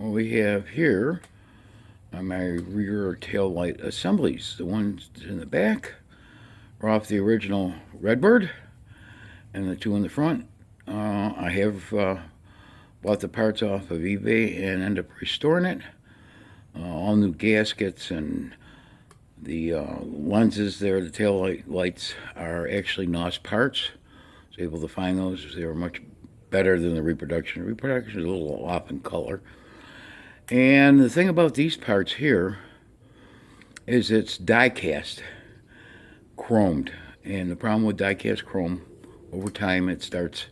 what we have here are my rear tail light assemblies. The ones in the back are off the original Redbird, and the two in the front, I have bought the parts off of eBay and ended up restoring it. All new gaskets, and the lenses there, the tail lights, are actually NOS parts. I was able to find those. They were much better than the reproduction. The reproduction is a little off in color. And the thing about these parts here is it's die-cast, chromed. And the problem with die-cast chrome, over time it starts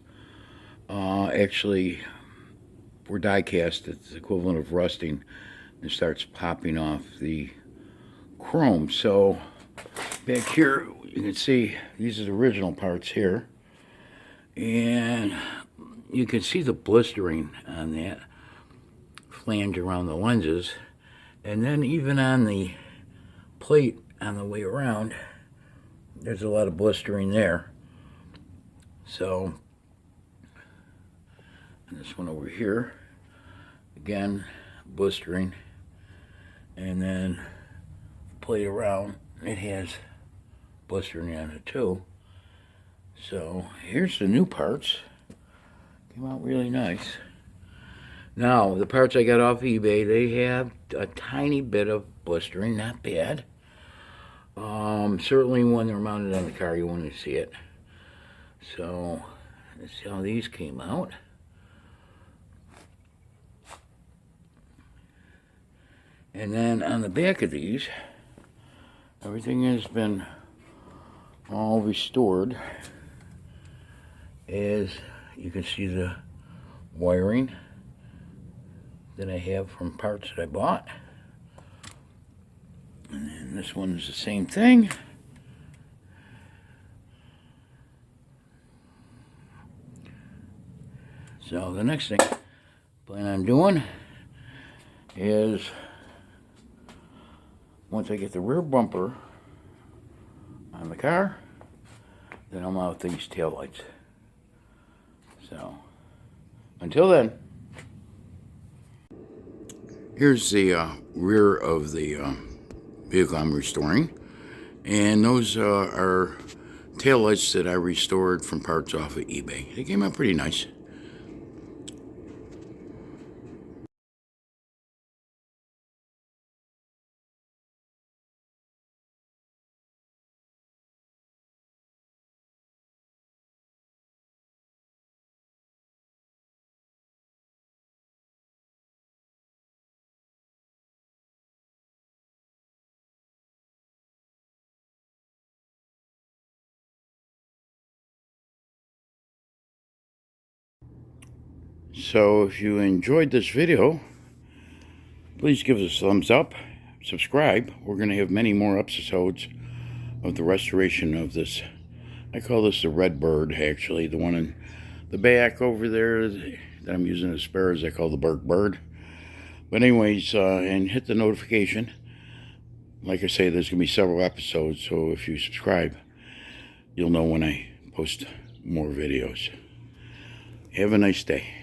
actually, for die-cast, it's the equivalent of rusting. It starts popping off the chrome. So back here you can see these are the original parts here, and you can see the blistering on that flange around the lenses, and then even on the plate on the way around there's a lot of blistering there. So this one over here, again, blistering, and then the plate around, it has blistering on it too. So here's the new parts. Came out really nice. Now, the parts I got off eBay, they have a tiny bit of blistering, not bad. Certainly when they're mounted on the car, you want to see it. So, let's see how these came out. And then on the back of these, everything has been all restored. As you can see, the wiring that I have from parts that I bought. And then this one is the same thing. So the next thing I plan on doing is, once I get the rear bumper on the car, then I'll mount these tail lights. So until then, here's the rear of the vehicle I'm restoring, and those are tail lights that I restored from parts off of eBay. They came out pretty nice. So if you enjoyed this video, please give us a thumbs up, subscribe. We're going to have many more episodes of the restoration of this. I call this the Redbird, actually. The one in the back over there that I'm using as spares, I call the Bird. But anyways, and hit the notification. Like I say, there's going to be several episodes, so if you subscribe, you'll know when I post more videos. Have a nice day.